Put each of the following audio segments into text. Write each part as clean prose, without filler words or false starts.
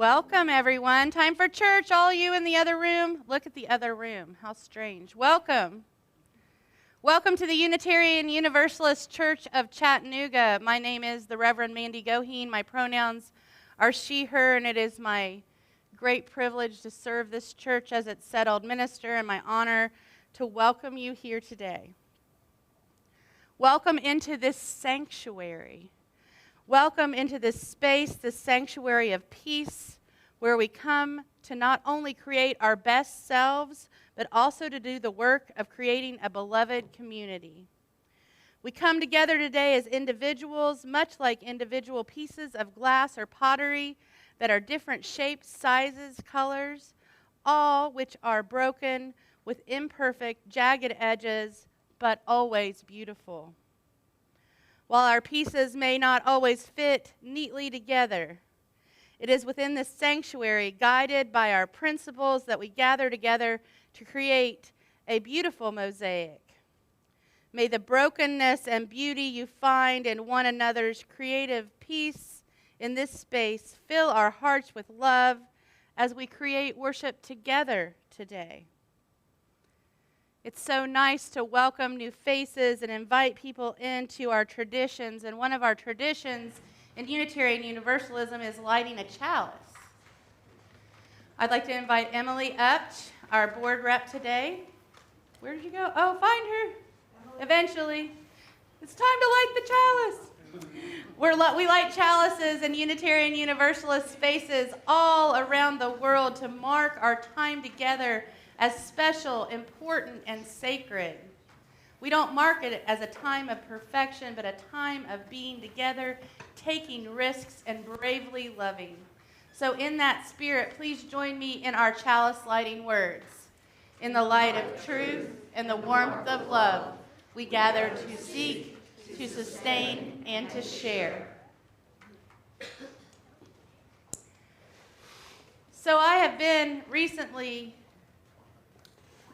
Welcome, everyone. Time for church. All you in the other room, look at the other room. How strange. Welcome. Welcome to the Unitarian Universalist Church of Chattanooga. My name is the Reverend Mandy Goheen. My pronouns are she, her, and it is my great privilege to serve this church as its settled minister and my honor to welcome you here today. Welcome into this sanctuary. Welcome into this space, this sanctuary of peace, where we come to not only create our best selves, but also to do the work of creating a beloved community. We come together today as individuals, much like individual pieces of glass or pottery that are different shapes, sizes, colors, all which are broken with imperfect, jagged edges, but always beautiful. While our pieces may not always fit neatly together, it is within this sanctuary, guided by our principles, that we gather together to create a beautiful mosaic. May the brokenness and beauty you find in one another's creative peace in this space fill our hearts with love as we create worship together today. It's so nice to welcome new faces and invite people into our traditions. And one of our traditions in Unitarian Universalism is lighting a chalice. I'd like to invite Emily up, our board rep today. Where did you go? Oh, find her. Eventually. It's time to light the chalice. We light chalices in Unitarian Universalist spaces all around the world to mark our time together as special, important, and sacred. We don't mark it as a time of perfection, but a time of being together, taking risks, and bravely loving. So in that spirit, please join me in our chalice lighting words. In the light of truth and the warmth of love, we gather to seek, to sustain, and to share. So I have been recently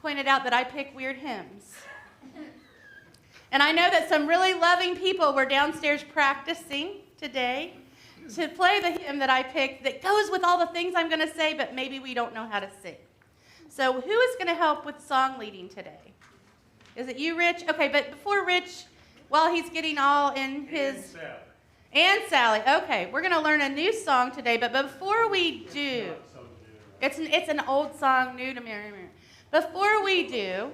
pointed out that I pick weird hymns. And I know that some really loving people were downstairs practicing today to play the hymn that I picked that goes with all the things I'm going to say, but maybe we don't know how to sing. So who is going to help with song leading today? Is it you, Rich? Okay, but before Rich, while he's getting all in his... And Sally. Okay, we're going to learn a new song today, but before we do... It's an old song, new to me. Before we do,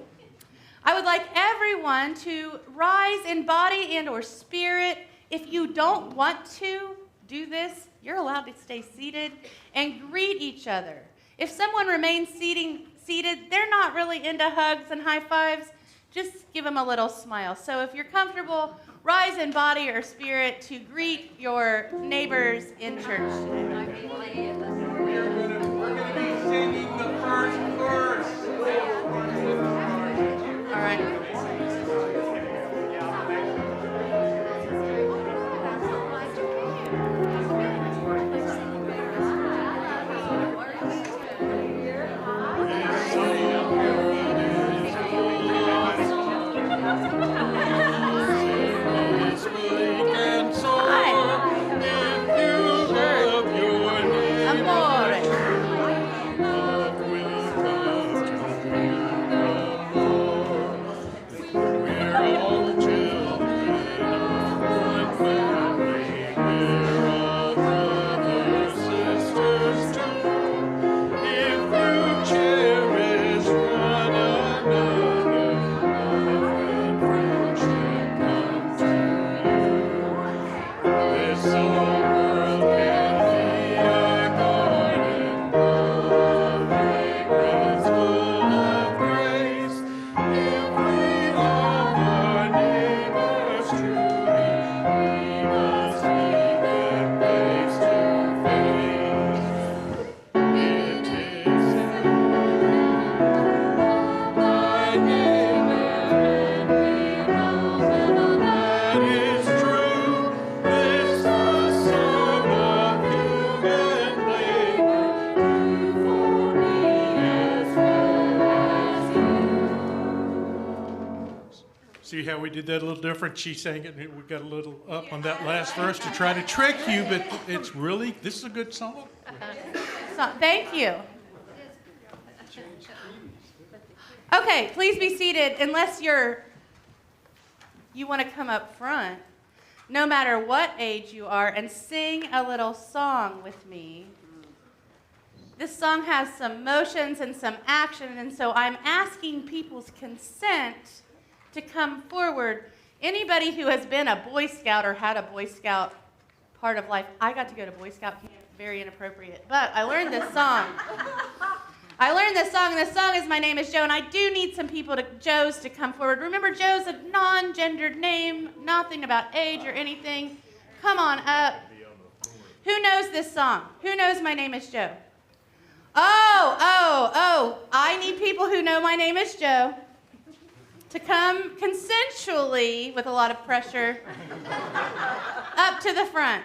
I would like everyone to rise in body and or spirit. If you don't want to do this, you're allowed to stay seated and greet each other. If someone remains seated, they're not really into hugs and high fives. Just give them a little smile. So if you're comfortable, rise in body or spirit to greet your neighbors in church today. We're going to be singing the first verse. All right. See how we did that a little different? She sang it, and we got a little up on that last verse to try to trick you, but it's really, this is a good song. song. Thank you. Okay, please be seated unless you want to come up front, no matter what age you are, and sing a little song with me. This song has some motions and some action, and so I'm asking people's consent to come forward. Anybody who has been a Boy Scout or had a Boy Scout part of life, I got to go to Boy Scout camp, very inappropriate, but I learned this song. And this song is My Name is Joe, and I do need some Joes to come forward. Remember, Joe's a non-gendered name, nothing about age or anything. Come on up. Who knows this song? Who knows My Name is Joe? Oh, I need people who know My Name is Joe to come consensually, with a lot of pressure, up to the front.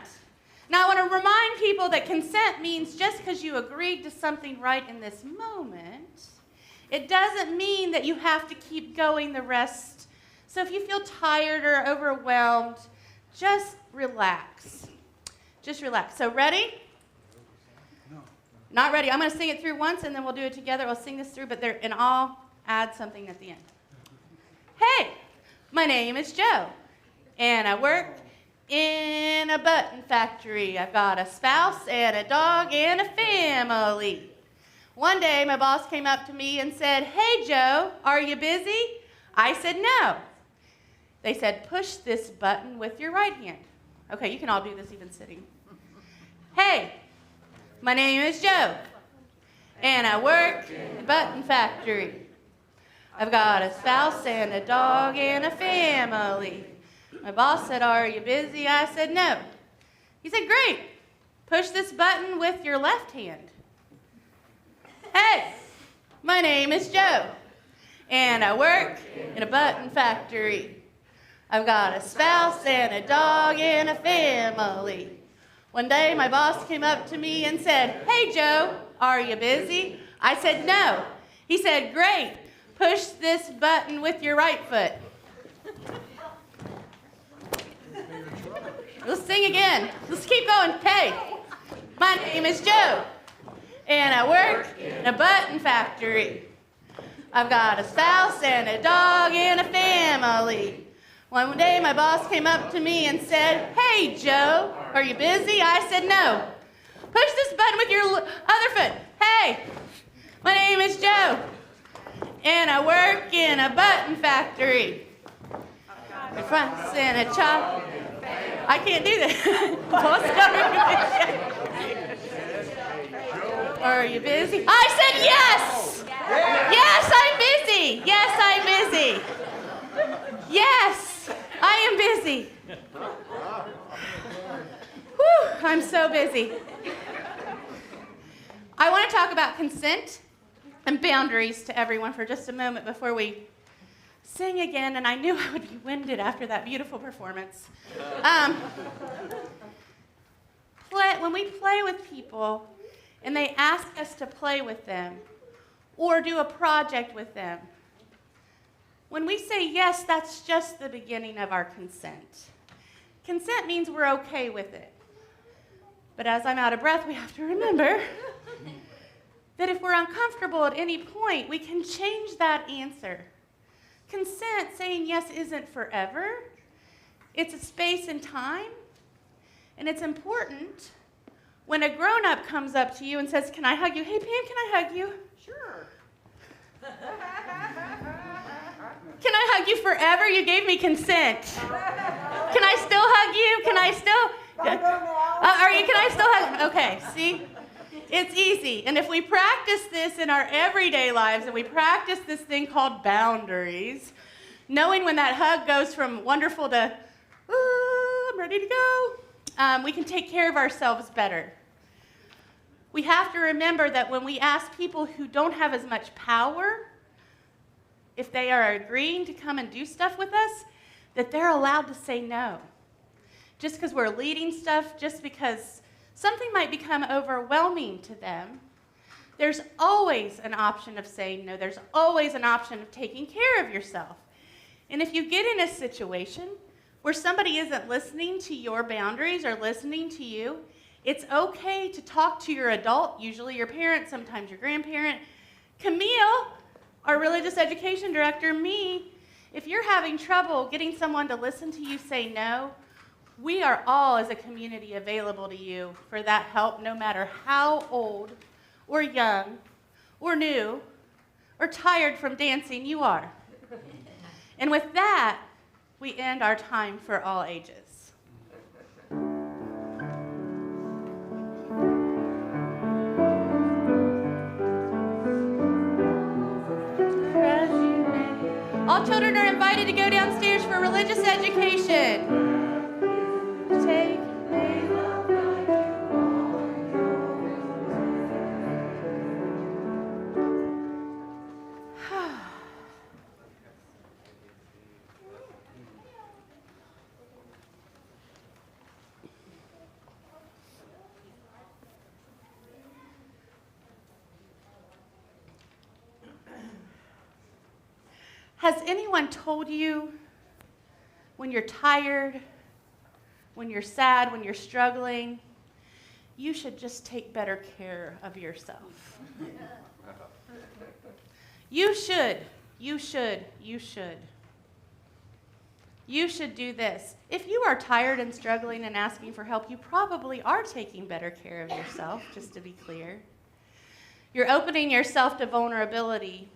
Now, I want to remind people that consent means just because you agreed to something right in this moment, it doesn't mean that you have to keep going the rest. So if you feel tired or overwhelmed, just relax. Just relax. So ready? No. Not ready. I'm going to sing it through once, and then we'll do it together. We'll sing this through, and I'll add something at the end. Hey, my name is Joe, and I work in a button factory. I've got a spouse and a dog and a family. One day, my boss came up to me and said, "Hey, Joe, are you busy?" I said, "No." They said, "Push this button with your right hand." Okay, you can all do this even sitting. Hey, my name is Joe, and I work in a button factory. I've got a spouse and a dog and a family. My boss said, "Are you busy?" I said, "No." He said, "Great. Push this button with your left hand." Hey, my name is Joe, and I work in a button factory. I've got a spouse and a dog and a family. One day, my boss came up to me and said, "Hey, Joe, are you busy?" I said, "No." He said, "Great. Push this button with your right foot." Let's sing again. Let's keep going. Hey, my name is Joe, and I work in a button factory. I've got a spouse and a dog and a family. One day my boss came up to me and said, "Hey, Joe, are you busy?" I said, "No." "Push this button with your other foot." Hey, my name is Joe, and I work in a button factory. A fronts and a chop. I can't do that. Are you busy? I said yes. Yes, I'm busy. Yes, I'm busy. Yes, I am busy. Whew, I'm so busy. I want to talk about consent and boundaries to everyone for just a moment before we sing again, and I knew I would be winded after that beautiful performance. When we play with people and they ask us to play with them or do a project with them, when we say yes, that's just the beginning of our consent. Consent means we're okay with it. But as I'm out of breath, we have to remember that if we're uncomfortable at any point, we can change that answer. Consent, saying yes, isn't forever. It's a space and time. And it's important when a grown-up comes up to you and says, "Can I hug you?" "Hey, Pam, can I hug you?" Sure. "Can I hug you forever? You gave me consent." "Can I still hug you? Can I still? Can I still hug?" Okay, see? It's easy. And if we practice this in our everyday lives and we practice this thing called boundaries, knowing when that hug goes from wonderful to, "Ooh, I'm ready to go," we can take care of ourselves better. We have to remember that when we ask people who don't have as much power, if they are agreeing to come and do stuff with us, that they're allowed to say no. Just because we're leading stuff, just because something might become overwhelming to them, there's always an option of saying no. There's always an option of taking care of yourself. And if you get in a situation where somebody isn't listening to your boundaries or listening to you, It's okay to talk to your adult, usually your parent, sometimes your grandparent. Camille, our religious education director, me, if you're having trouble getting someone to listen to you say no, we are all as a community available to you for that help, no matter how old or young or new or tired from dancing you are. And with that, we end our time for all ages. All children are invited to go downstairs for religious education. Take me. Has anyone told you when you're tired, when you're sad, when you're struggling, you should just take better care of yourself? You should do this. If you are tired and struggling and asking for help, you probably are taking better care of yourself, just to be clear. You're opening yourself to vulnerability.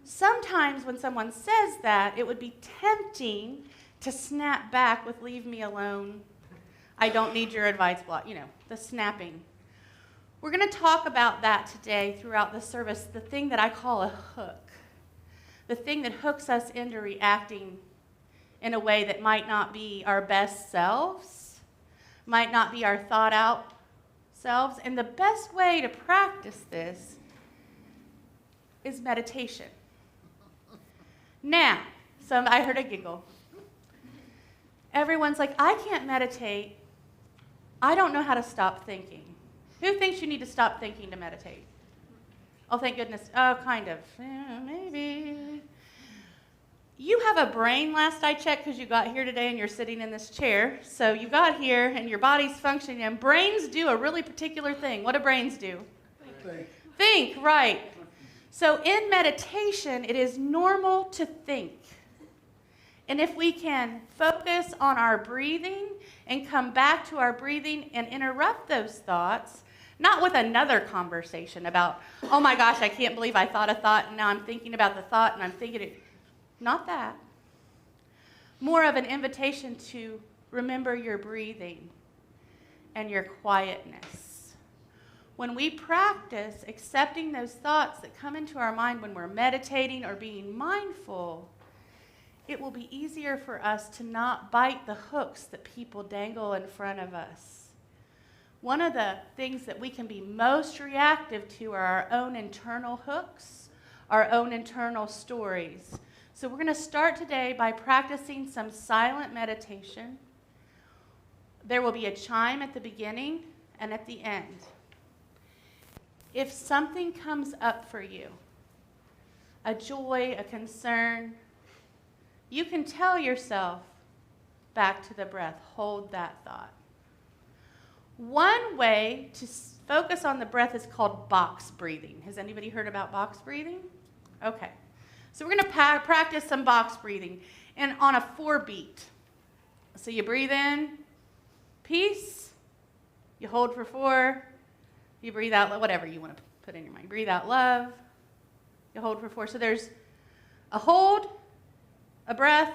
Sometimes when someone says that, it would be tempting to snap back with "leave me alone, I don't need your advice," blah, the snapping. We're going to talk about that today throughout the service, the thing that I call a hook, the thing that hooks us into reacting in a way that might not be our best selves, might not be our thought out selves. And the best way to practice this is meditation. Now, I heard a giggle. Everyone's like, I can't meditate. I don't know how to stop thinking. Who thinks you need to stop thinking to meditate? Oh, thank goodness. Oh, kind of. Maybe. You have a brain, last I checked, because you got here today and you're sitting in this chair. So you got here and your body's functioning, and brains do a really particular thing. What do brains do? Think, right. So in meditation, it is normal to think. And if we can focus on our breathing and come back to our breathing and interrupt those thoughts, not with another conversation about, oh my gosh, I can't believe I thought a thought and now I'm thinking about the thought and I'm thinking it. Not that. More of an invitation to remember your breathing and your quietness. When we practice accepting those thoughts that come into our mind when we're meditating or being mindful, it will be easier for us to not bite the hooks that people dangle in front of us. One of the things that we can be most reactive to are our own internal hooks, our own internal stories. So we're going to start today by practicing some silent meditation. There will be a chime at the beginning and at the end. If something comes up for you, a joy, a concern, you can tell yourself, back to the breath, hold that thought. One way to focus on the breath is called box breathing. Has anybody heard about box breathing? Okay. So we're going to practice some box breathing and on a 4-beat. So you breathe in, peace, you hold for 4, you breathe out, whatever you want to put in your mind. Breathe out love, you hold for 4. So there's a hold, a breath,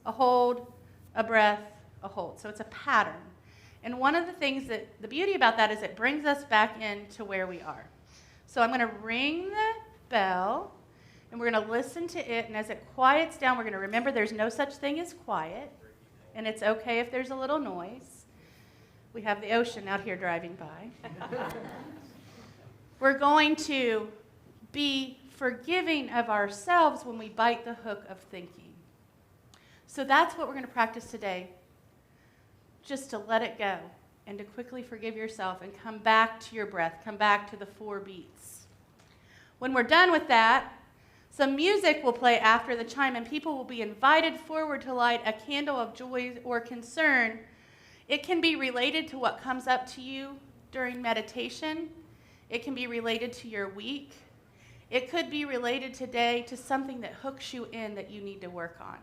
a hold, a breath, a hold. So it's a pattern. And one of the things that, the beauty about that is it brings us back into where we are. So I'm going to ring the bell, and we're going to listen to it. And as it quiets down, we're going to remember there's no such thing as quiet. And it's okay if there's a little noise. We have the ocean out here driving by. We're going to be forgiving of ourselves when we bite the hook of thinking. So that's what we're going to practice today. Just to let it go and to quickly forgive yourself and come back to your breath, come back to the 4 beats. When we're done with that, some music will play after the chime, and people will be invited forward to light a candle of joy or concern It can be related to what comes up to you during meditation. It can be related to your week. It could be related today to something that hooks you in that you need to work on.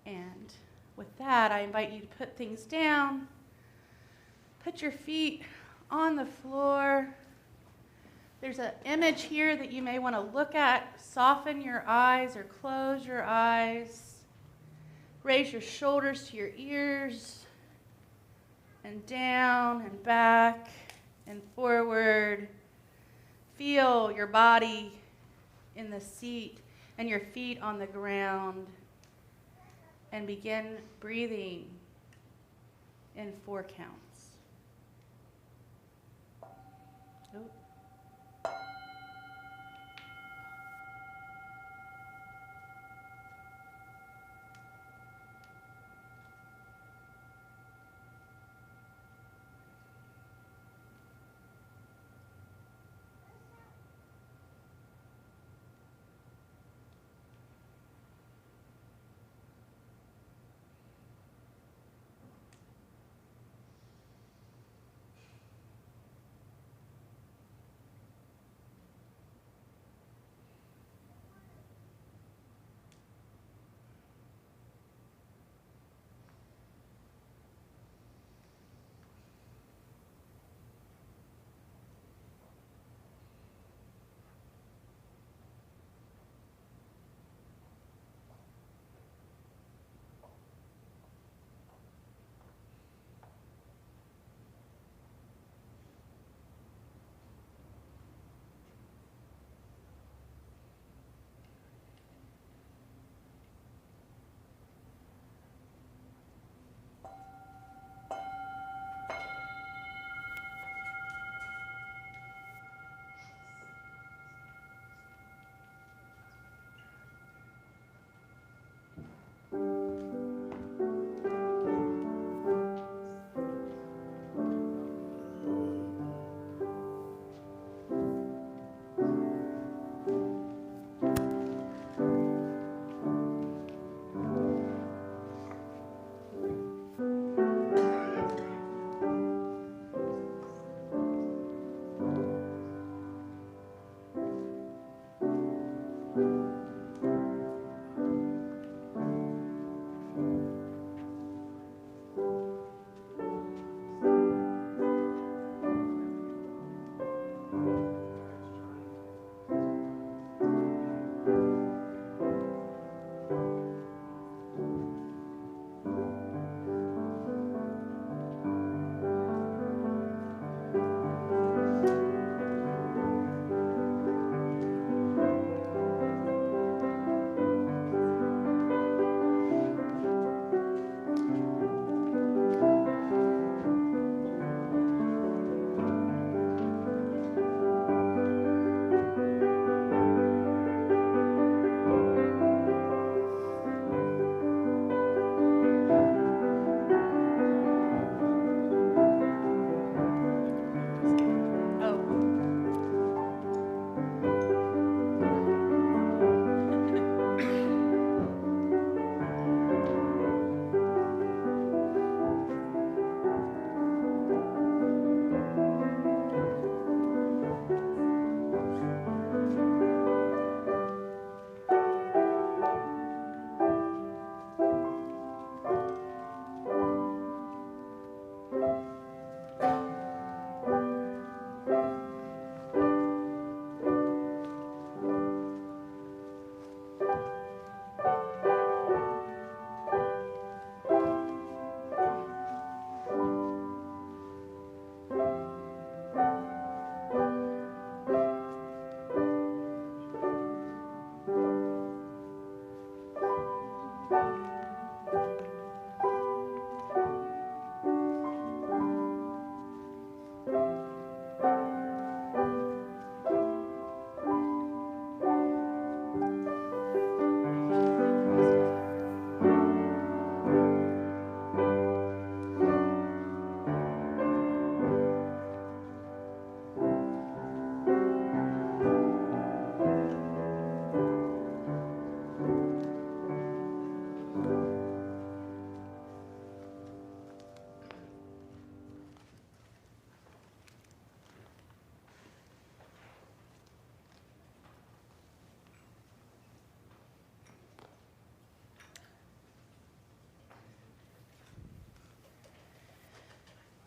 And with that, I invite you to put things down. Put your feet on the floor. There's an image here that you may want to look at. Soften your eyes or close your eyes. Raise your shoulders to your ears. And down and back and forward. Feel your body in the seat and your feet on the ground. And begin breathing in 4 counts. Oh.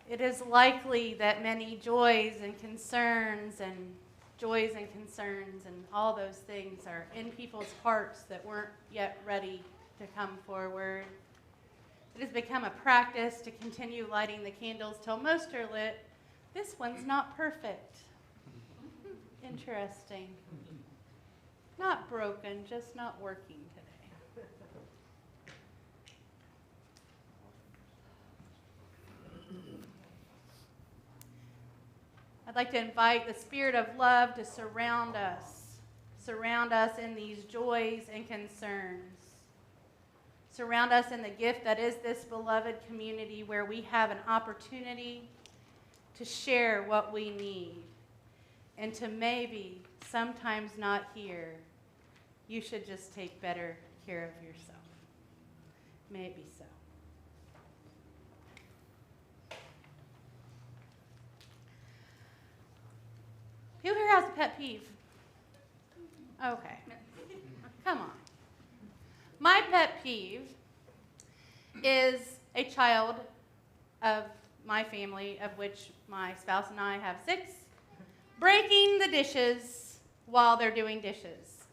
It is likely that many joys and concerns and all those things are in people's hearts that weren't yet ready to come forward. It has become a practice to continue lighting the candles till most are lit. This one's not perfect. Interesting. Not broken, just not working today. I'd like to invite the Spirit of love to surround us in these joys and concerns. Surround us in the gift that is this beloved community where we have an opportunity to share what we need and to maybe sometimes not hear, you should just take better care of yourself. Maybe so. Who here has a pet peeve? Okay. Come on. My pet peeve is a child of my family, of which my spouse and I have 6, breaking the dishes while they're doing dishes.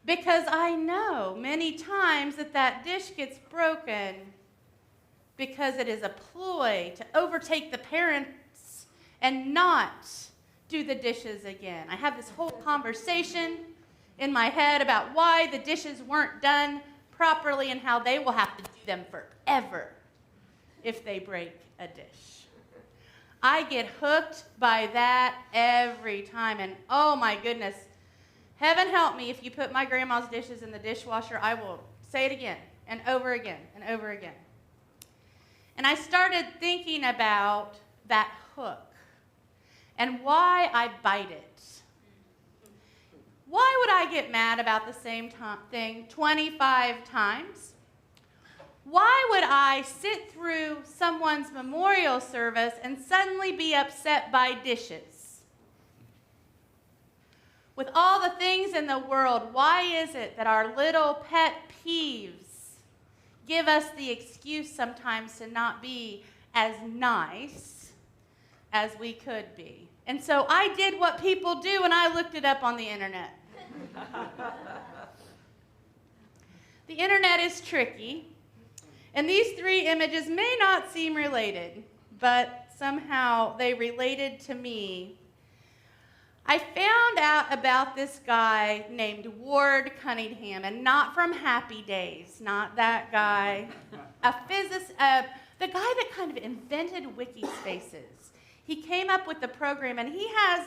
Because I know many times that dish gets broken because it is a ploy to overtake the parents and not do the dishes again. I have this whole conversation in my head about why the dishes weren't done properly and how they will have to do them forever if they break a dish. I get hooked by that every time, and oh my goodness, heaven help me if you put my grandma's dishes in the dishwasher. I will say it again and over again and over again. And I started thinking about that hook and why I bite it. Why would I get mad about the same thing 25 times? Why would I sit through someone's memorial service and suddenly be upset by dishes? With all the things in the world, why is it that our little pet peeves give us the excuse sometimes to not be as nice as we could be? And so I did what people do, and I looked it up on the internet. The internet is tricky, and these 3 images may not seem related, but somehow they related to me. I found out about this guy named Ward Cunningham, and not from Happy Days, not that guy. A physicist, the guy that kind of invented wiki spaces. He came up with the program, and he has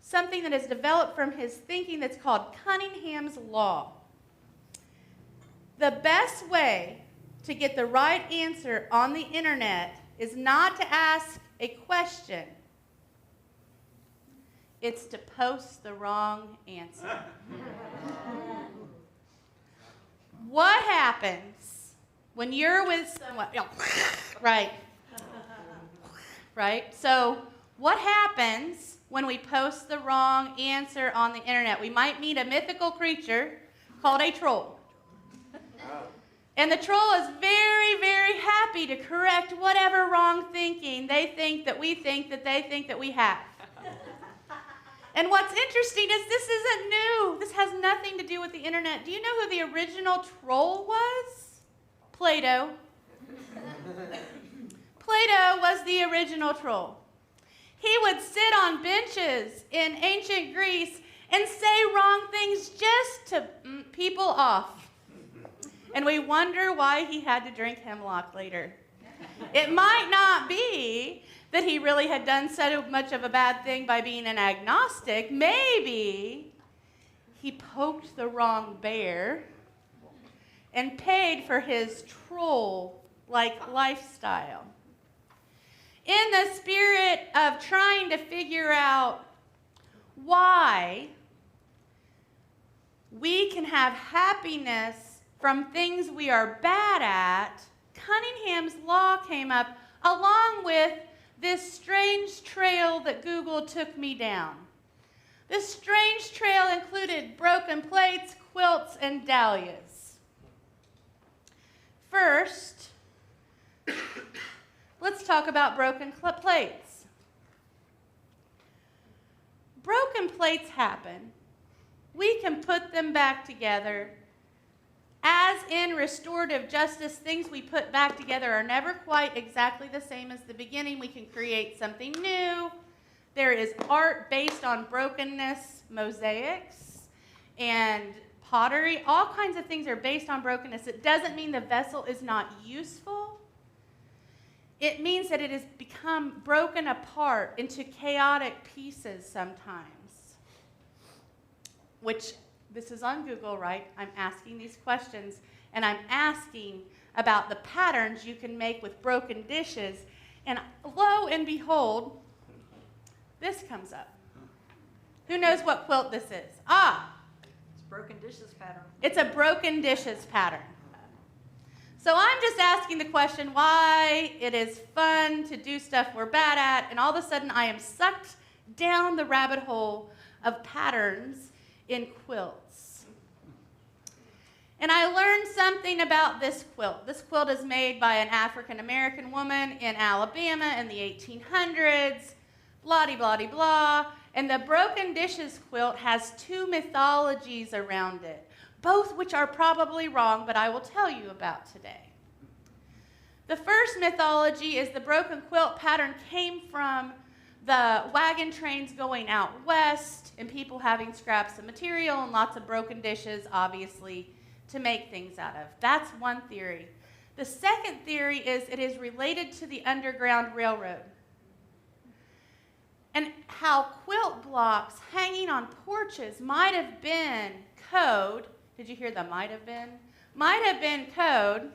something that is developed from his thinking that's called Cunningham's Law. The best way to get the right answer on the internet is not to ask a question. It's to post the wrong answer. What happens when you're with someone? Right. Right? So, what happens when we post the wrong answer on the internet? We might meet a mythical creature called a troll. And the troll is very, very happy to correct whatever wrong thinking they think that we think that they think that we have. And what's interesting is this isn't new. This has nothing to do with the internet. Do you know who the original troll was? Plato. Plato was the original troll. He would sit on benches in ancient Greece and say wrong things just to people off. And we wonder why he had to drink hemlock later. It might not be that he really had done so much of a bad thing by being an agnostic. Maybe he poked the wrong bear and paid for his troll-like lifestyle. In the spirit of trying to figure out why we can have happiness from things we are bad at, Cunningham's Law came up along with this strange trail that Google took me down. This strange trail included broken plates, quilts, and dahlias. First, Let's talk about broken plates. Broken plates happen. We can put them back together. As in restorative justice, things we put back together are never quite exactly the same as the beginning. We can create something new. There is art based on brokenness, mosaics, and pottery. All kinds of things are based on brokenness. It doesn't mean the vessel is not useful. It means that it has become broken apart into chaotic pieces sometimes, which this is on Google, right? I'm asking these questions, and I'm asking about the patterns you can make with broken dishes, and lo and behold, this comes up. Who knows what quilt this is? It's broken dishes pattern. It's a broken dishes pattern. So I'm just asking the question why it is fun to do stuff we're bad at, and all of a sudden I am sucked down the rabbit hole of patterns in quilts. And I learned something about this quilt. This quilt is made by an African American woman in Alabama in the 1800s, blah-de-blah-de-blah. And the broken dishes quilt has two mythologies around it, both which are probably wrong, but I will tell you about today. The first mythology is the broken quilt pattern came from the wagon trains going out west and people having scraps of material and lots of broken dishes, obviously, to make things out of. That's one theory. The second theory is it is related to the Underground Railroad and how quilt blocks hanging on porches might have been code. Did you hear the might have been? Might have been code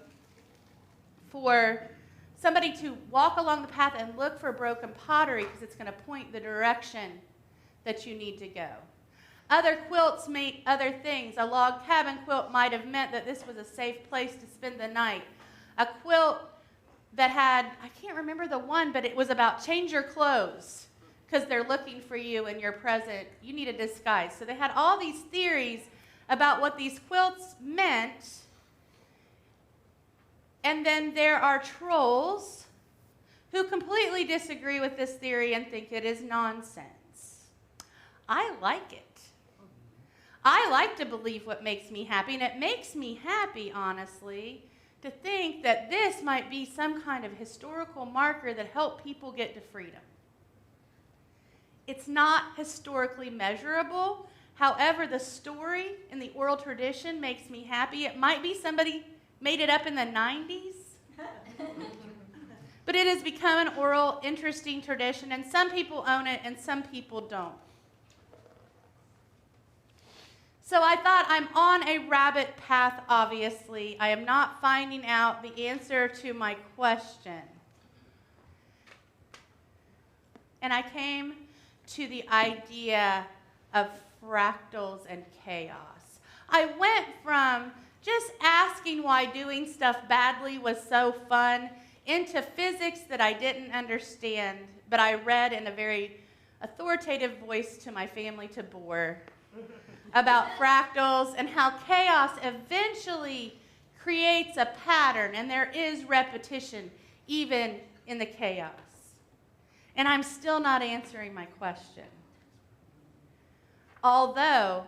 for somebody to walk along the path and look for broken pottery because it's going to point the direction that you need to go. Other quilts mean other things. A log cabin quilt might have meant that this was a safe place to spend the night. A quilt that had, I can't remember the one, but it was about change your clothes because they're looking for you and you're present. You need a disguise. So they had all these theories about what these quilts meant. And then there are trolls who completely disagree with this theory and think it is nonsense. I like it. I like to believe what makes me happy, and it makes me happy, honestly, to think that this might be some kind of historical marker that helped people get to freedom. It's not historically measurable. However, the story in the oral tradition makes me happy. It might be somebody made it up in the 90s. But it has become an oral, interesting tradition, and some people own it and some people don't. So I thought I'm on a rabbit path, obviously. I am not finding out the answer to my question. And I came to the idea of fractals and chaos. I went from just asking why doing stuff badly was so fun into physics that I didn't understand, but I read in a very authoritative voice to my family to bore about fractals and how chaos eventually creates a pattern, and there is repetition even in the chaos. And I'm still not answering my question. Although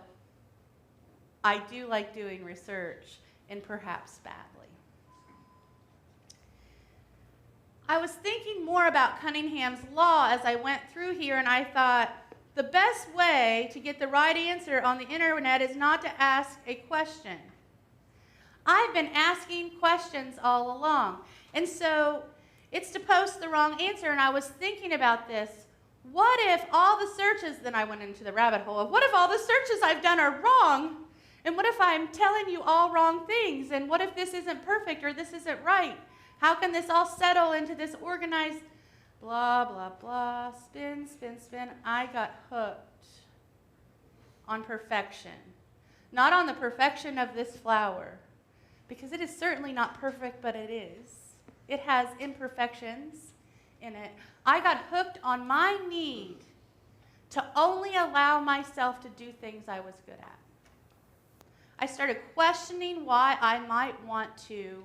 I do like doing research, and perhaps badly. I was thinking more about Cunningham's law as I went through here, and I thought the best way to get the right answer on the internet is not to ask a question. I've been asking questions all along, and so it's to post the wrong answer, and I was thinking about this. What if all the searches, then I went into the rabbit hole of what if all the searches I've done are wrong? And what if I'm telling you all wrong things? And what if this isn't perfect or this isn't right? How can this all settle into this organized blah, blah, blah, spin, spin, spin? I got hooked on perfection. Not on the perfection of this flower, because it is certainly not perfect, but it is. It has imperfections in it. I got hooked on my need to only allow myself to do things I was good at. I started questioning why I might want to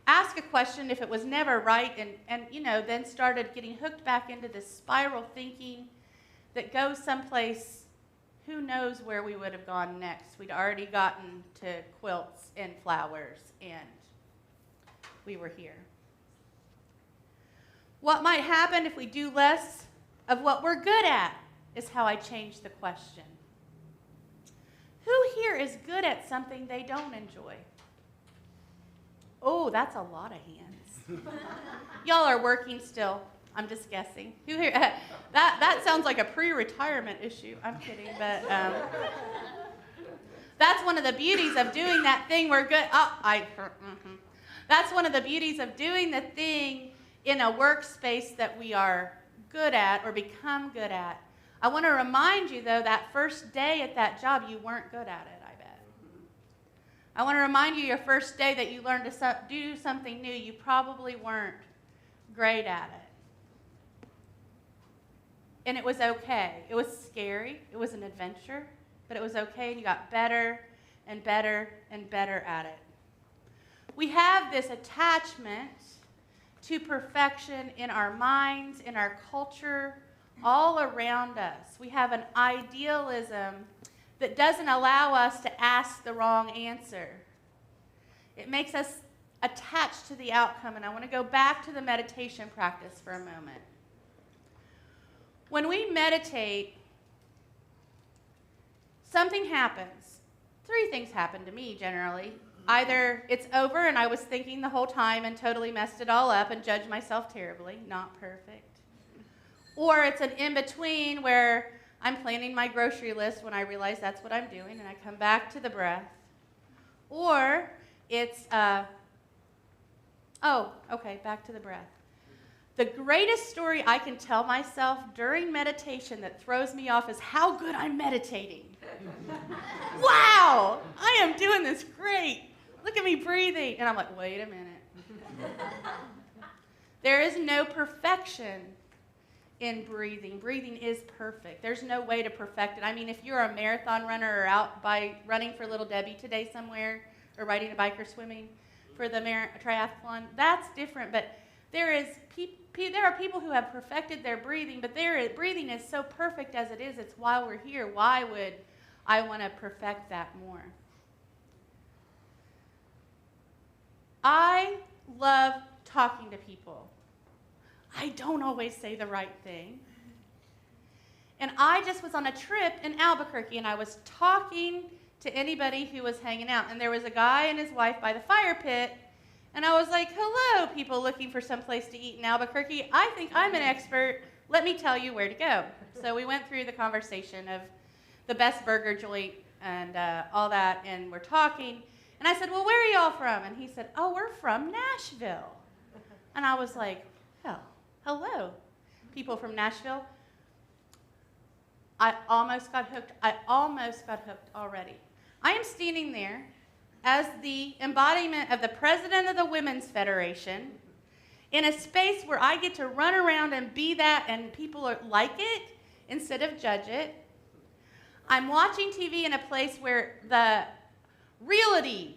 ask a question if it was never right, and then started getting hooked back into this spiral thinking that goes someplace, who knows where we would have gone next. We'd already gotten to quilts and flowers, and we were here. What might happen if we do less of what we're good at is how I changed the question. Who here is good at something they don't enjoy? Oh, that's a lot of hands. Y'all are working still. I'm just guessing. Who here? That sounds like a pre-retirement issue. I'm kidding, but that's one of the beauties of doing that thing we're good. That's one of the beauties of doing the thing in a workspace that we are good at or become good at. I want to remind you, though, that first day at that job, you weren't good at it, I bet. I want to remind you, your first day that you learned to do something new, you probably weren't great at it. And it was okay. It was scary. It was an adventure. But it was okay, and you got better and better and better at it. We have this attachment to perfection in our minds, in our culture, all around us. We have an idealism that doesn't allow us to ask the wrong answer. It makes us attached to the outcome, and I want to go back to the meditation practice for a moment. When we meditate, something happens. 3 things happen to me generally. Either it's over and I was thinking the whole time and totally messed it all up and judged myself terribly, not perfect. Or it's an in-between where I'm planning my grocery list when I realize that's what I'm doing and I come back to the breath. Or it's, back to the breath. The greatest story I can tell myself during meditation that throws me off is how good I'm meditating. Wow, I am doing this great. Look at me breathing. And I'm like, wait a minute. There is no perfection in breathing. Breathing is perfect. There's no way to perfect it. I mean, if you're a marathon runner or out by running for Little Debbie today somewhere, or riding a bike or swimming for the triathlon, that's different. But there are people who have perfected their breathing, but their breathing is so perfect as it is. It's why we're here. Why would I want to perfect that more? I love talking to people. I don't always say the right thing. And I just was on a trip in Albuquerque, and I was talking to anybody who was hanging out. And there was a guy and his wife by the fire pit, and I was like, hello, people looking for some place to eat in Albuquerque. I think I'm an expert. Let me tell you where to go. So we went through the conversation of the best burger joint and all that, and we're talking. And I said, well, where are y'all from? And he said, oh, we're from Nashville. And I was like, well, hello, people from Nashville. I almost got hooked. Already. I am standing there as the embodiment of the president of the Women's Federation in a space where I get to run around and be that, and people like it instead of judge it. I'm watching TV in a place where the realty,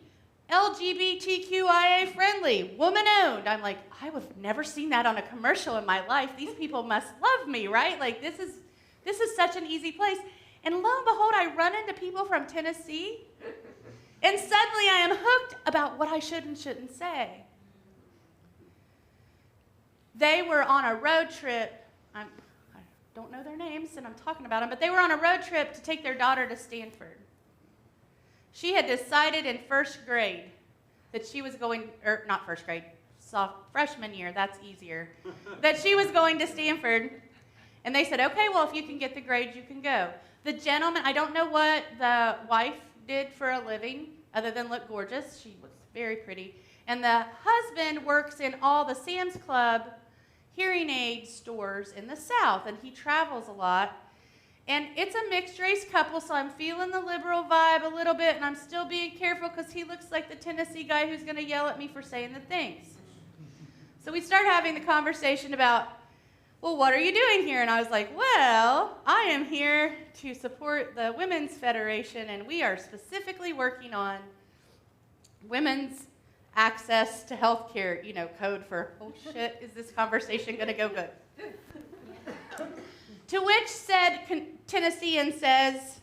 LGBTQIA friendly, woman owned. I'm like, I have never seen that on a commercial in my life. These people must love me, right? Like this is such an easy place. And lo and behold, I run into people from Tennessee, and suddenly I am hooked about what I should and shouldn't say. They were on a road trip. I don't know their names, and I'm talking about them, but they were on a road trip to take their daughter to Stanford. She had decided in first grade that she was going, or not first grade, freshman year, that's easier, that she was going to Stanford. And they said, okay, well, if you can get the grades, you can go. The gentleman, I don't know what the wife did for a living other than look gorgeous. She was very pretty. And the husband works in all the Sam's Club hearing aid stores in the South, and he travels a lot. And it's a mixed-race couple, so I'm feeling the liberal vibe a little bit, and I'm still being careful because he looks like the Tennessee guy who's going to yell at me for saying the things. So we start having the conversation about, well, what are you doing here? And I was like, well, I am here to support the Women's Federation, and we are specifically working on women's access to health care, code for, oh shit, is this conversation going to go good? To which said Tennessean says,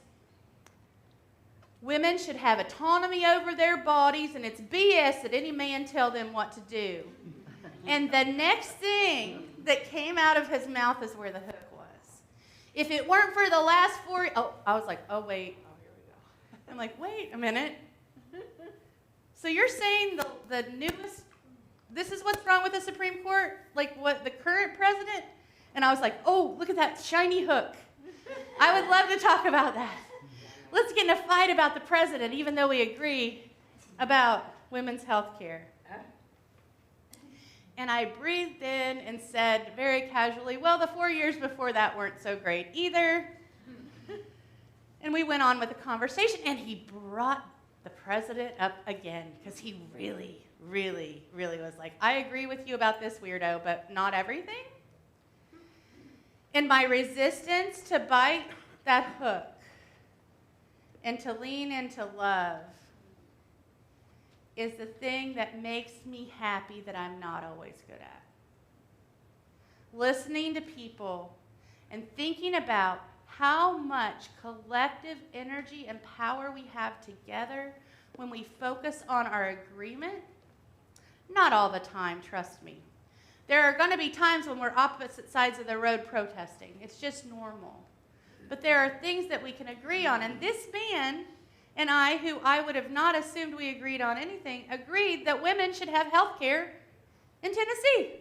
women should have autonomy over their bodies, and it's BS that any man tell them what to do. And the next thing that came out of his mouth is where the hook was. If it weren't for the last 4, I was like, oh, wait. Oh, here we go. I'm like, wait a minute. So you're saying the newest, this is what's wrong with the Supreme Court? Like what the current president? And I was like, oh, look at that shiny hook. I would love to talk about that. Let's get in a fight about the president, even though we agree about women's health care. And I breathed in and said very casually, well, the 4 years before that weren't so great either. And we went on with the conversation, and he brought the president up again, because he really, really, really was like, I agree with you about this, weirdo, but not everything. And my resistance to bite that hook and to lean into love is the thing that makes me happy that I'm not always good at. Listening to people and thinking about how much collective energy and power we have together when we focus on our agreement. Not all the time, trust me. There are going to be times when we're opposite sides of the road protesting. It's just normal. But there are things that we can agree on. And this man and I, who I would have not assumed we agreed on anything, agreed that women should have health care in Tennessee.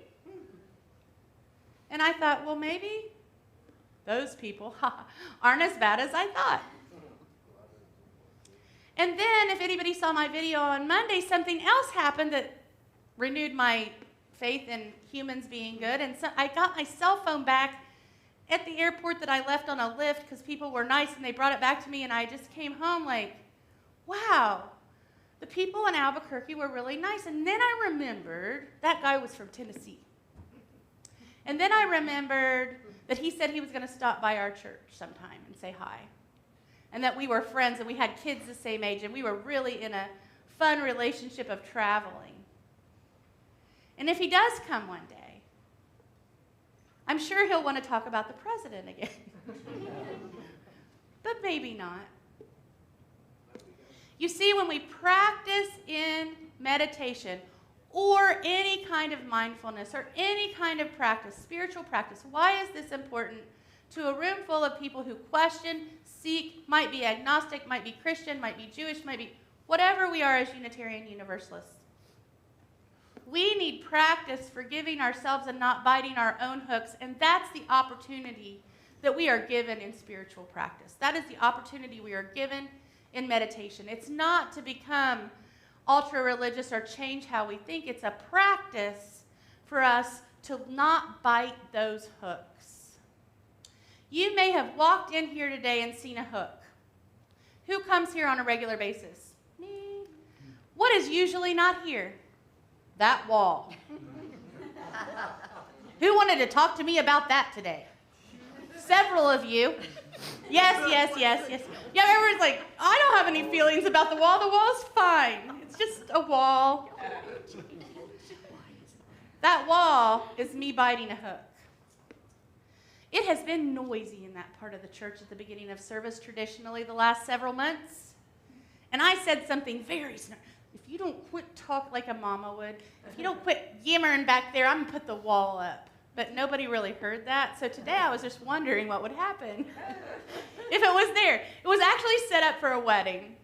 And I thought, well, maybe those people aren't as bad as I thought. And then, if anybody saw my video on Monday, something else happened that renewed my faith in humans being good. And so I got my cell phone back at the airport that I left on a lift because people were nice and they brought it back to me, and I just came home like, wow, the people in Albuquerque were really nice. And then I remembered that guy was from Tennessee. And then I remembered that he said he was going to stop by our church sometime and say hi. And that we were friends and we had kids the same age and we were really in a fun relationship of traveling. And if he does come one day, I'm sure he'll want to talk about the president again. But maybe not. You see, when we practice in meditation or any kind of mindfulness or any kind of practice, spiritual practice, why is this important to a room full of people who question, seek, might be agnostic, might be Christian, might be Jewish, might be whatever we are as Unitarian Universalists? We need practice forgiving ourselves and not biting our own hooks, and that's the opportunity that we are given in spiritual practice. That is the opportunity we are given in meditation. It's not to become ultra-religious or change how we think. It's a practice for us to not bite those hooks. You may have walked in here today and seen a hook. Who comes here on a regular basis? Me. What is usually not here? That wall. Who wanted to talk to me about that today? Several of you. Yes. Yeah, everyone's like, I don't have any feelings about the wall. The wall's fine. It's just a wall. That wall is me biting a hook. It has been noisy in that part of the church at the beginning of service traditionally the last several months. And I said something very snarky. If you don't quit talk like a mama would, if you don't quit yammering back there, I'm going to put the wall up. But nobody really heard that. So today I was just wondering what would happen if it was there. It was actually set up for a wedding.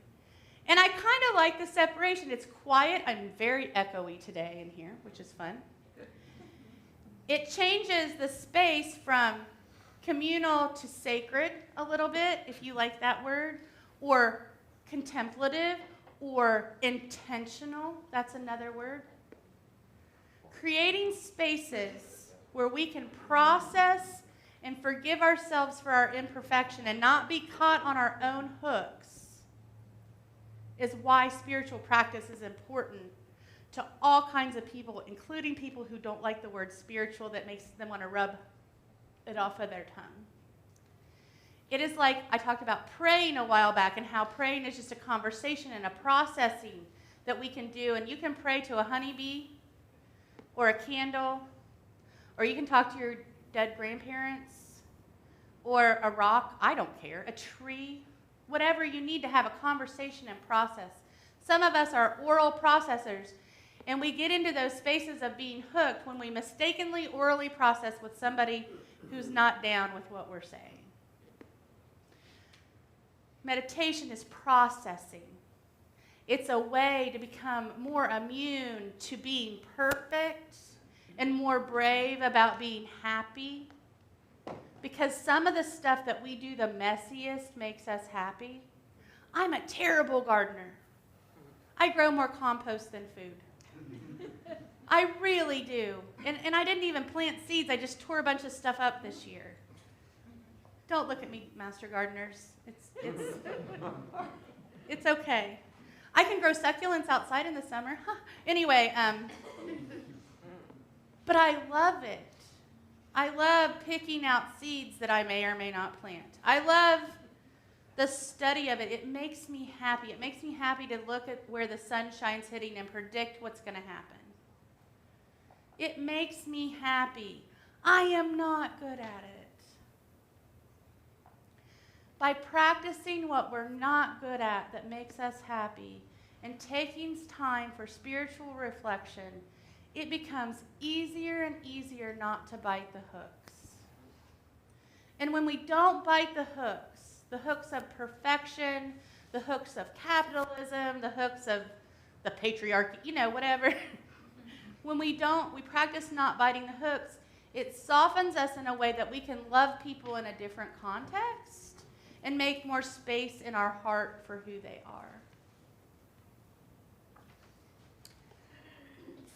And I kind of like the separation. It's quiet. I'm very echoey today in here, which is fun. It changes the space from communal to sacred a little bit, if you like that word, or contemplative, or intentional. That's another word. Creating spaces where we can process and forgive ourselves for our imperfection and not be caught on our own hooks is why spiritual practice is important to all kinds of people, including people who don't like the word spiritual that makes them want to rub it off of their tongue. It is like I talked about praying a while back and how praying is just a conversation and a processing that we can do, and you can pray to a honeybee or a candle, or you can talk to your dead grandparents or a rock, I don't care, a tree, whatever you need to have a conversation and process. Some of us are oral processors, and we get into those spaces of being hooked when we mistakenly orally process with somebody who's not down with what we're saying. Meditation is processing. It's a way to become more immune to being perfect and more brave about being happy. Because some of the stuff that we do the messiest makes us happy. I'm a terrible gardener. I grow more compost than food. I really do. And I didn't even plant seeds. I just tore a bunch of stuff up this year. Don't look at me, master gardeners. It's okay. I can grow succulents outside in the summer. Huh. Anyway, but I love it. I love picking out seeds that I may or may not plant. I love the study of it. It makes me happy. It makes me happy to look at where the sunshine's hitting and predict what's going to happen. It makes me happy. I am not good at it. By practicing what we're not good at that makes us happy and taking time for spiritual reflection, it becomes easier and easier not to bite the hooks. And when we don't bite the hooks of perfection, the hooks of capitalism, the hooks of the patriarchy, whatever. When we practice not biting the hooks, it softens us in a way that we can love people in a different context and make more space in our heart for who they are.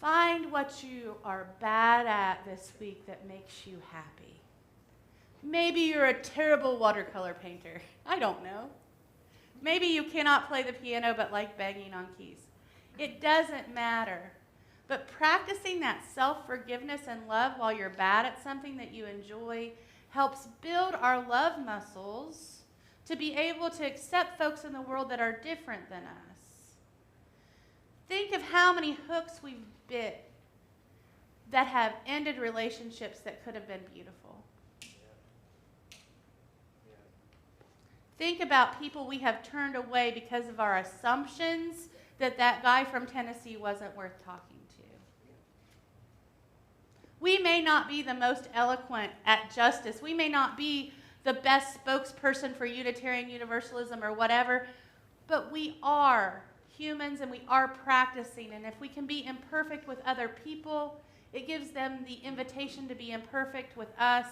Find what you are bad at this week that makes you happy. Maybe you're a terrible watercolor painter. I don't know. Maybe you cannot play the piano but like banging on keys. It doesn't matter. But practicing that self-forgiveness and love while you're bad at something that you enjoy helps build our love muscles to be able to accept folks in the world that are different than us. Think of how many hooks we've bit that have ended relationships that could have been beautiful. Think about people we have turned away because of our assumptions that that guy from Tennessee wasn't worth talking to. We may not be the most eloquent at justice. We may not be the best spokesperson for Unitarian Universalism or whatever, but we are humans and we are practicing. And if we can be imperfect with other people, it gives them the invitation to be imperfect with us.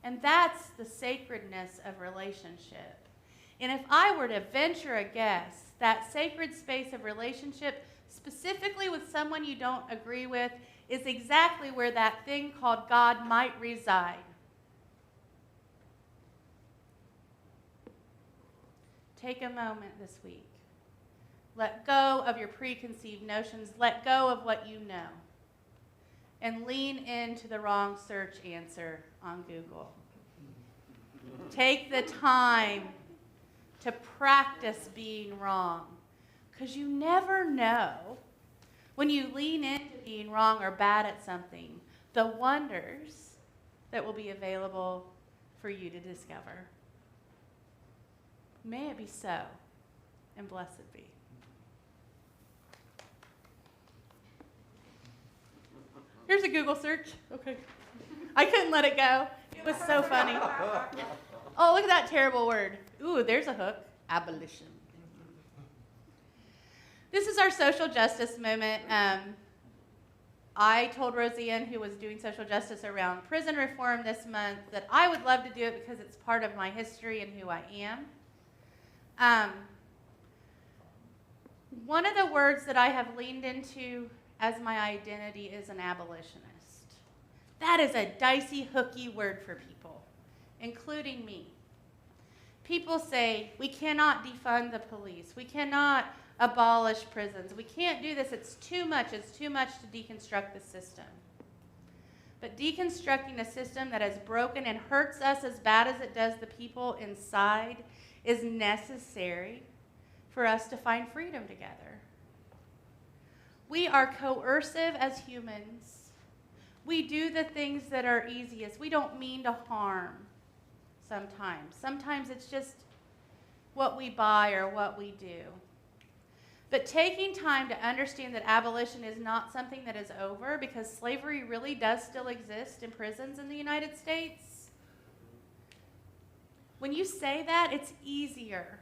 And that's the sacredness of relationship. And if I were to venture a guess, that sacred space of relationship, specifically with someone you don't agree with, is exactly where that thing called God might reside. Take a moment this week. Let go of your preconceived notions. Let go of what you know. And lean into the wrong search answer on Google. Take the time to practice being wrong. Because you never know, when you lean into being wrong or bad at something, the wonders that will be available for you to discover. May it be so, and blessed be. Here's a Google search. Okay. I couldn't let it go. It was so funny. Oh, look at that terrible word. Ooh, there's a hook. Abolition. This is our social justice moment. I told Roseanne, who was doing social justice around prison reform this month, that I would love to do it because it's part of my history and who I am. One of the words that I have leaned into as my identity is an abolitionist. That is a dicey, hooky word for people, including me. People say, we cannot defund the police. We cannot abolish prisons. We can't do this. It's too much. It's too much to deconstruct the system. But deconstructing a system that is broken and hurts us as bad as it does the people inside is necessary for us to find freedom together. We are coercive as humans. We do the things that are easiest. We don't mean to harm sometimes. Sometimes it's just what we buy or what we do. But taking time to understand that abolition is not something that is over, because slavery really does still exist in prisons in the United States. When you say that, it's easier.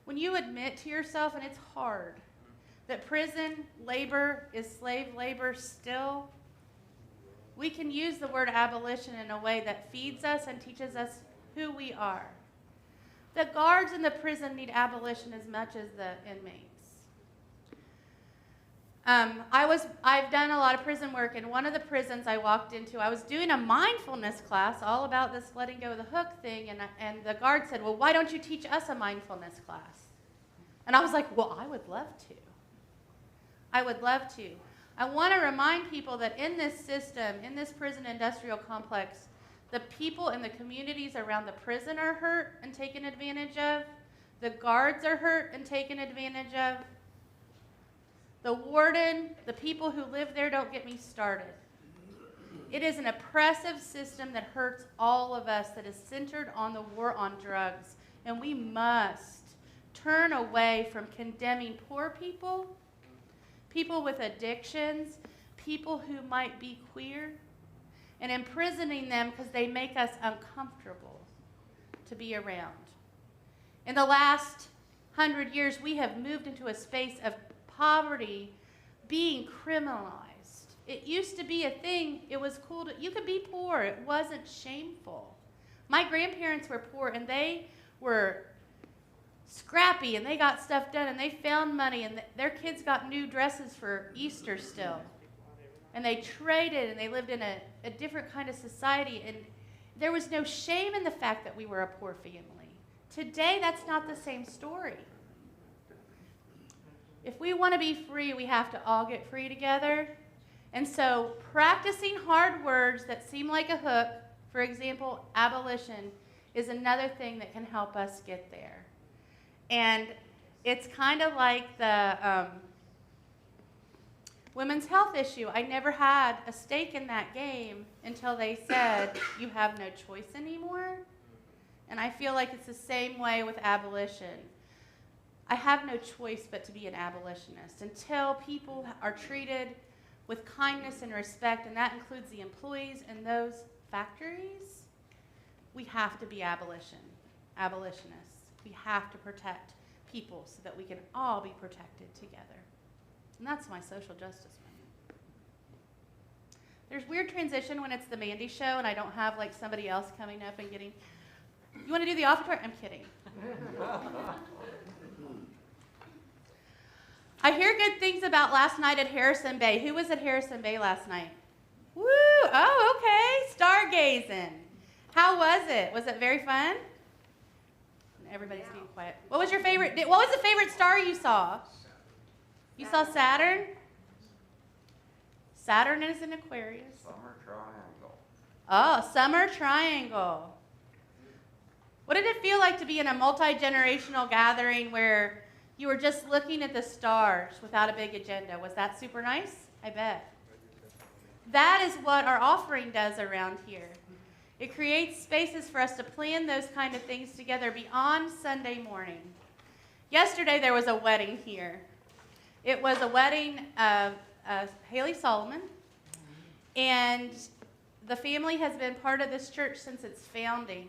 When you admit to yourself, and it's hard, that prison labor is slave labor still, we can use the word abolition in a way that feeds us and teaches us who we are. The guards in the prison need abolition as much as the inmates. I've done a lot of prison work. In one of the prisons I walked into, I was doing a mindfulness class all about this letting go of the hook thing, and the guard said, well, why don't you teach us a mindfulness class? And I was like, well, I would love to. I would love to. I want to remind people that in this system, in this prison industrial complex, the people in the communities around the prison are hurt and taken advantage of. The guards are hurt and taken advantage of. The warden, the people who live there, don't get me started. It is an oppressive system that hurts all of us, that is centered on the war on drugs. And we must turn away from condemning poor people, people with addictions, people who might be queer, and imprisoning them because they make us uncomfortable to be around. In the last 100 years, we have moved into a space of poverty being criminalized. It used to be a thing. It was cool you could be poor. It wasn't shameful. My grandparents were poor, and they were scrappy, and they got stuff done, and they found money, and their kids got new dresses for Easter still. And they traded, and they lived in a different kind of society, and there was no shame in the fact that we were a poor family. Today, that's not the same story. If we want to be free, we have to all get free together. And so practicing hard words that seem like a hook, for example, abolition, is another thing that can help us get there. And it's kind of like the women's health issue. I never had a stake in that game until they said, you have no choice anymore. And I feel like it's the same way with abolition. I have no choice but to be an abolitionist until people are treated with kindness and respect, and that includes the employees in those factories. We have to be abolitionists. We have to protect people so that we can all be protected together. And that's my social justice moment. There's weird transition when it's the Mandy show and I don't have like somebody else coming up and getting, you want to do the offertory? I'm kidding. I hear good things about last night at Harrison Bay. Who was at Harrison Bay last night? Woo! Oh, okay. Stargazing. How was it? Was it very fun? Everybody's being quiet. What was your favorite? What was the favorite star you saw? You saw Saturn? Saturn is an Aquarius. Summer triangle. Oh, summer triangle. What did it feel like to be in a multi-generational gathering where you were just looking at the stars without a big agenda? Was that super nice? I bet. That is what our offering does around here. It creates spaces for us to plan those kind of things together beyond Sunday morning. Yesterday there was a wedding here. It was a wedding of Haley Solomon, and the family has been part of this church since its founding.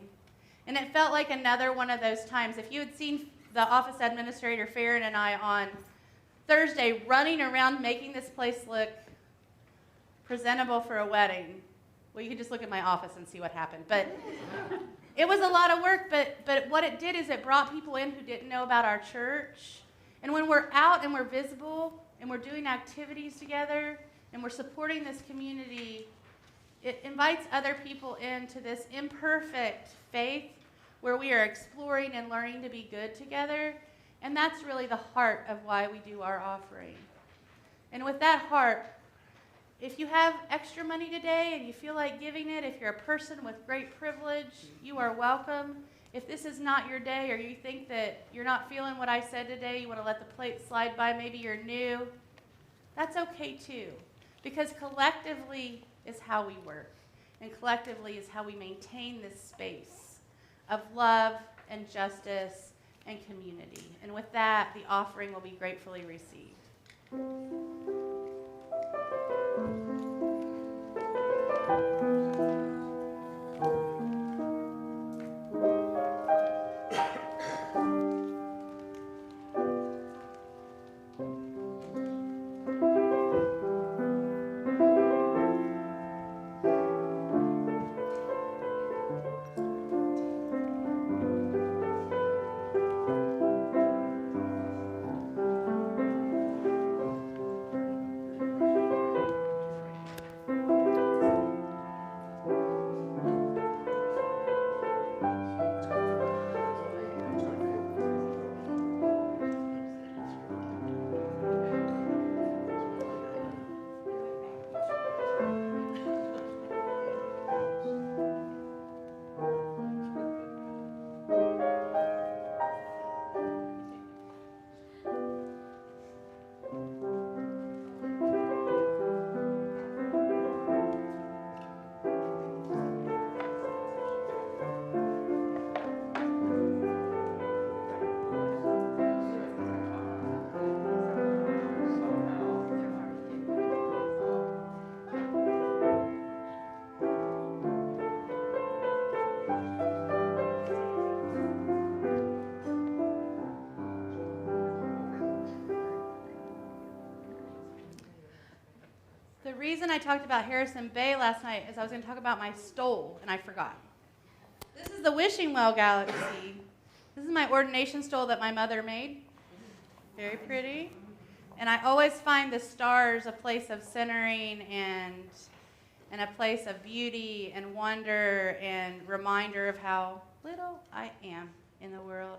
And it felt like another one of those times. If you had seen the office administrator, Farron, and I on Thursday running around making this place look presentable for a wedding, well, you can just look at my office and see what happened. But it was a lot of work, but what it did is it brought people in who didn't know about our church. And when we're out and we're visible and we're doing activities together and we're supporting this community, it invites other people into this imperfect faith where we are exploring and learning to be good together. And that's really the heart of why we do our offering. And with that heart, if you have extra money today and you feel like giving it, if you're a person with great privilege, you are welcome. If this is not your day or you think that you're not feeling what I said today, you want to let the plate slide by, maybe you're new, That's okay too, because collectively is how we work, and collectively is how we maintain this space of love and justice and community. And with that, the offering will be gratefully received. The reason I talked about Harrison Bay last night is I was going to talk about my stole, and I forgot. This is the Wishing Well Galaxy. This is my ordination stole that my mother made. Very pretty. And I always find the stars a place of centering and a place of beauty and wonder and reminder of how little I am in the world.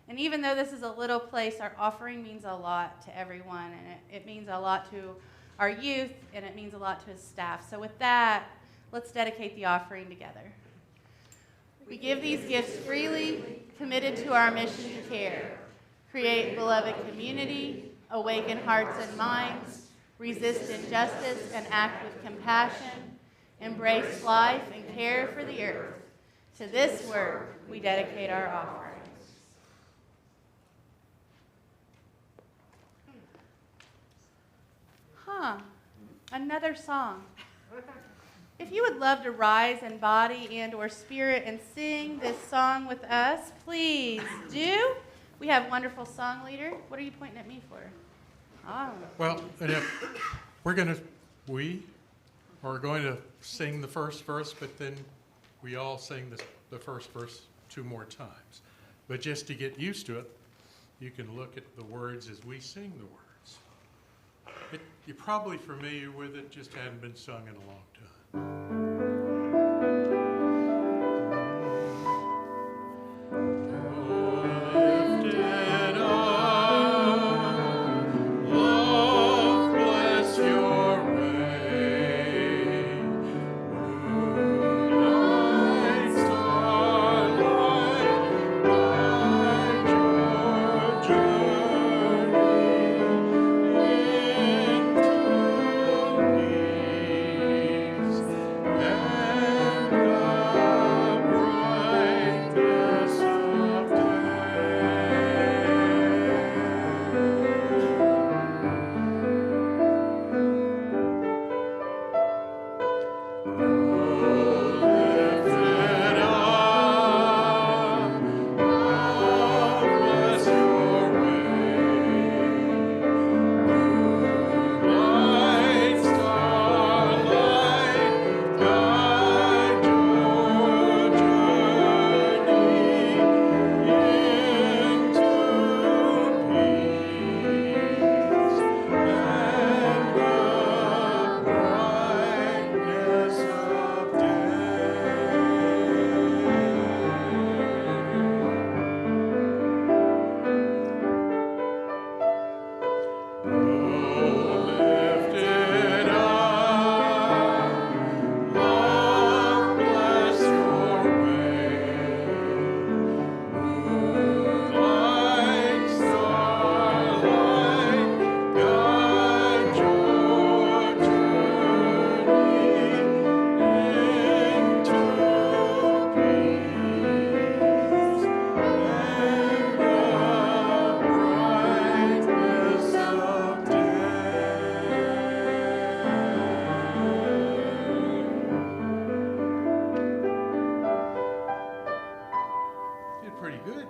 And even though this is a little place, our offering means a lot to everyone, and it means a lot to our youth, and it means a lot to his staff. So with that, let's dedicate the offering together. We give these gifts freely, committed to our mission to care, create beloved community, awaken hearts and minds, resist injustice and act with compassion, embrace life and care for the earth. To this work, we dedicate our offerings. Another song. If you would love to rise in body and or spirit and sing this song with us, please do. We have a wonderful song leader. What are you pointing at me for? Oh. Well, and if we are going to sing the first verse, but then we all sing the first verse 2 more times. But just to get used to it, you can look at the words as we sing the words. You're probably familiar with it, just hadn't been sung in a long time.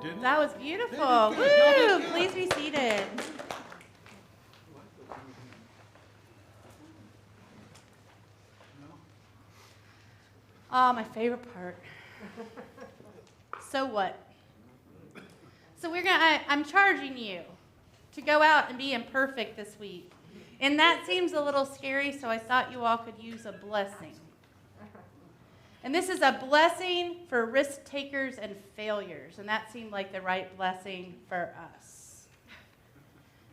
didn't it? That was beautiful. They did good. Y'all Woo! did good. Please be seated. Oh, my favorite part. So what? So I'm charging you to go out and be imperfect this week. And that seems a little scary, so I thought you all could use a blessing. And this is a blessing for risk takers and failures, and that seemed like the right blessing for us.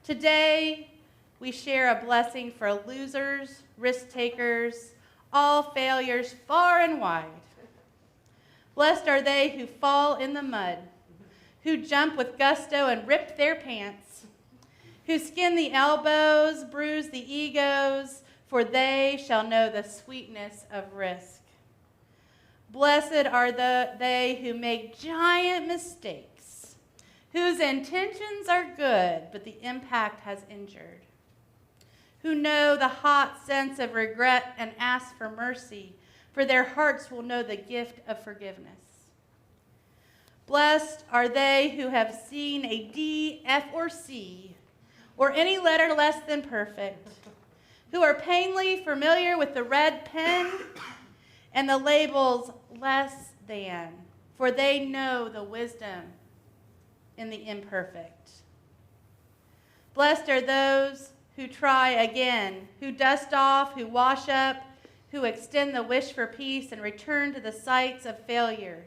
Today, we share a blessing for losers, risk takers, all failures far and wide. Blessed are they who fall in the mud, who jump with gusto and rip their pants, who skin the elbows, bruise the egos, for they shall know the sweetness of risk. Blessed are they who make giant mistakes, whose intentions are good, but the impact has injured, who know the hot sense of regret and ask for mercy, for their hearts will know the gift of forgiveness. Blessed are they who have seen a D, F, or C, or any letter less than perfect, who are painfully familiar with the red pen and the labels less than, for they know the wisdom in the imperfect. Blessed are those who try again, who dust off, who wash up, who extend the wish for peace and return to the sites of failure,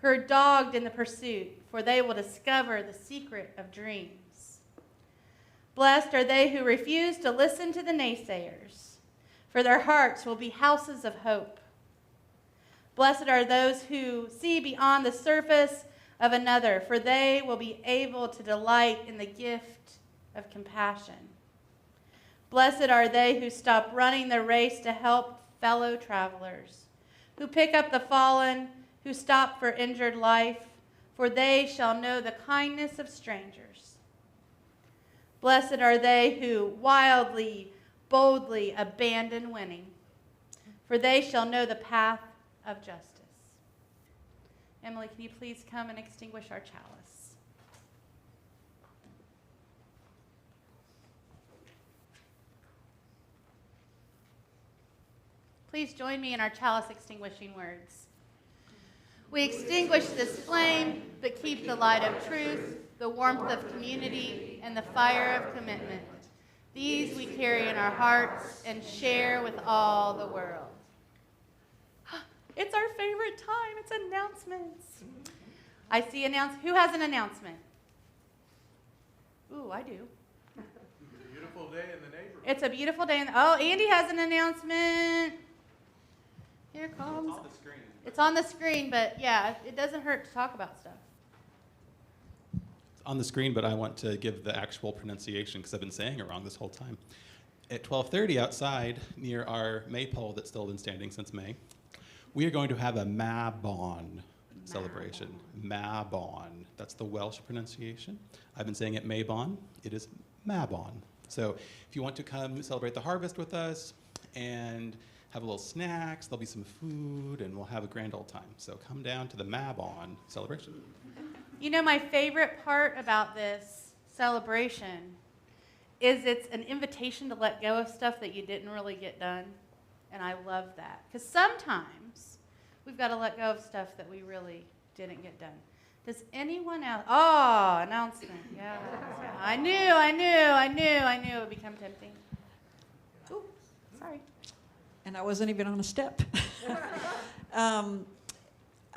who are dogged in the pursuit, for they will discover the secret of dreams. Blessed are they who refuse to listen to the naysayers, for their hearts will be houses of hope. Blessed are those who see beyond the surface of another, for they will be able to delight in the gift of compassion. Blessed are they who stop running the race to help fellow travelers, who pick up the fallen, who stop for injured life, for they shall know the kindness of strangers. Blessed are they who wildly, boldly abandon winning, for they shall know the path of justice. Emily, can you please come and extinguish our chalice? Please join me in our chalice extinguishing words. We extinguish this flame, but keep the light of truth, the warmth of community, and the fire of commitment. These we carry in our hearts and share with all the world. It's our favorite time. It's announcements. I see who has an announcement? Ooh, I do. It's a beautiful day in the neighborhood. It's a beautiful day. Oh, Andy has an announcement. Here it comes. It's on the screen. It's on the screen, but yeah, it doesn't hurt to talk about stuff. It's on the screen, but I want to give the actual pronunciation because I've been saying it wrong this whole time. At 12:30 outside, near our maypole that's still been standing since May, we are going to have a Mabon celebration. Mabon. That's the Welsh pronunciation. I've been saying it Maybon. It is Mabon. So if you want to come celebrate the harvest with us and have a little snacks, there'll be some food, and we'll have a grand old time. So come down to the Mabon celebration. You know, my favorite part about this celebration is it's an invitation to let go of stuff that you didn't really get done. And I love that. Because sometimes we've got to let go of stuff that we really didn't get done. Does anyone else? Oh, announcement. Yeah. I knew it would become tempting. Ooh, sorry. And I wasn't even on a step.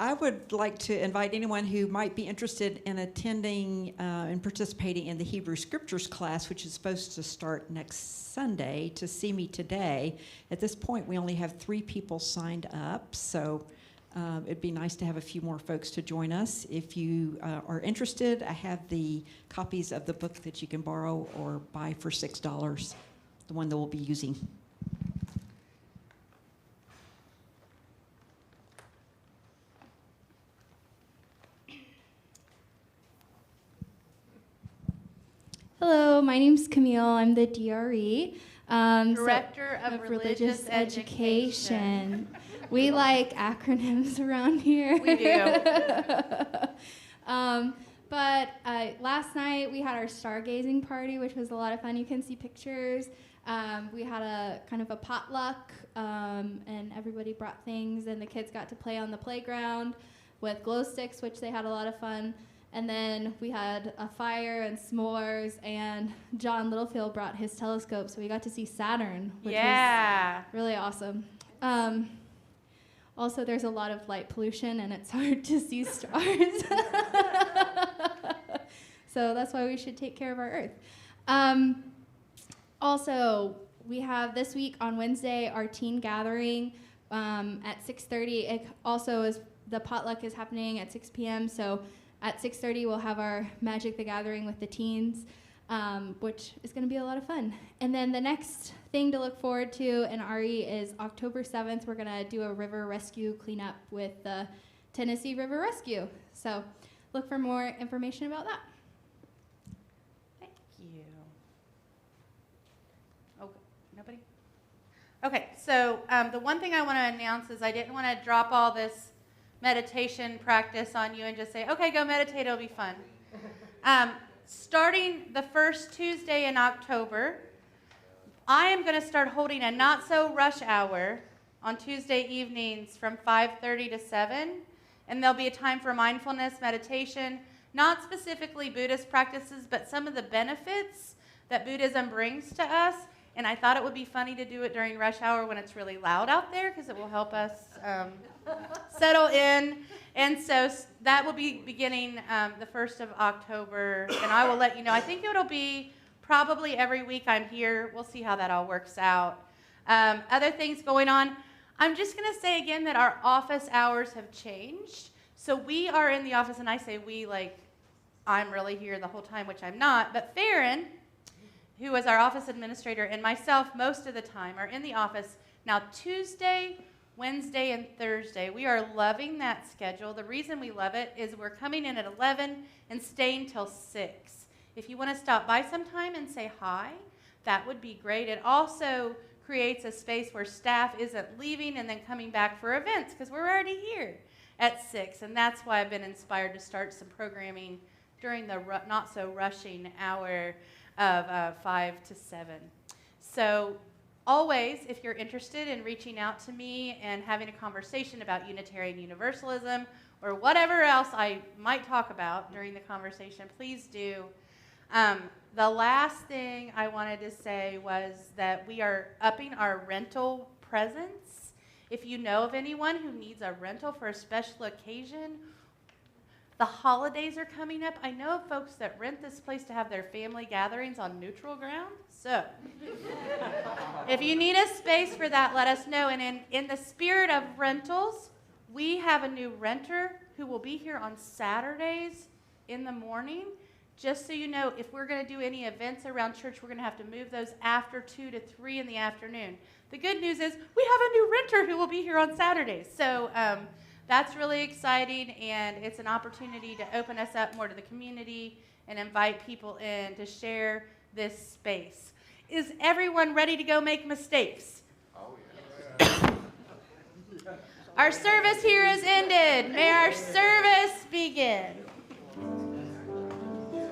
I would like to invite anyone who might be interested in attending and participating in the Hebrew Scriptures class, which is supposed to start next Sunday, to see me today. At this point, we only have 3 people signed up, so it'd be nice to have a few more folks to join us. If you are interested, I have the copies of the book that you can borrow or buy for $6, the one that we'll be using. Hello, my name's Camille. I'm the DRE. Director of Religious Education. We like acronyms around here. We do. But last night we had our stargazing party, which was a lot of fun. You can see pictures. We had a kind of a potluck, and everybody brought things, and the kids got to play on the playground with glow sticks, which they had a lot of fun. And then we had a fire and s'mores, and John Littlefield brought his telescope, so we got to see Saturn, which was really awesome. Also, there's a lot of light pollution, and it's hard to see stars. So that's why we should take care of our Earth. Also, we have this week on Wednesday our teen gathering at 6:30. It also is the potluck is happening at 6 p.m. So at 6:30 we'll have our Magic the Gathering with the teens, which is going to be a lot of fun. And then the next thing to look forward to in RE is October 7th. We're going to do a river rescue cleanup with the Tennessee River Rescue. So look for more information about that. Thank you. Oh, nobody? Okay, so the one thing I want to announce is I didn't want to drop all this meditation practice on you and just say, okay, go meditate, it'll be fun. Starting the first Tuesday in October, I am going to start holding a not-so-rush hour on Tuesday evenings from 5:30 to 7, and there'll be a time for mindfulness, meditation, not specifically Buddhist practices, but some of the benefits that Buddhism brings to us. And I thought it would be funny to do it during rush hour when it's really loud out there, because it will help us settle in. And so that will be beginning the 1st of October, and I will let you know. I think it'll be probably every week I'm here. We'll see how that all works out. Other things going on. I'm just going to say again that our office hours have changed. So we are in the office, and I say we like I'm really here the whole time, which I'm not. But Farron, who is our office administrator, and myself most of the time are in the office now Tuesday, Wednesday, and Thursday. We are loving that schedule. The reason we love it is we're coming in at 11 and staying till 6. If you want to stop by sometime and say hi, that would be great. It also creates a space where staff isn't leaving and then coming back for events, because we're already here at 6. And that's why I've been inspired to start some programming during the not-so-rushing hour of 5 to 7. So always, if you're interested in reaching out to me and having a conversation about Unitarian Universalism or whatever else I might talk about during the conversation, please do. The last thing I wanted to say was that we are upping our rental presence. If you know of anyone who needs a rental for a special occasion, the holidays are coming up. I know of folks that rent this place to have their family gatherings on neutral ground. So if you need a space for that, let us know. And in the spirit of rentals, we have a new renter who will be here on Saturdays in the morning. Just so you know, if we're going to do any events around church, we're going to have to move those after 2 to 3 in the afternoon. The good news is we have a new renter who will be here on Saturdays. So that's really exciting, and it's an opportunity to open us up more to the community and invite people in to share this space. Is everyone ready to go make mistakes? Oh, yeah. Our service here is ended. May our service begin.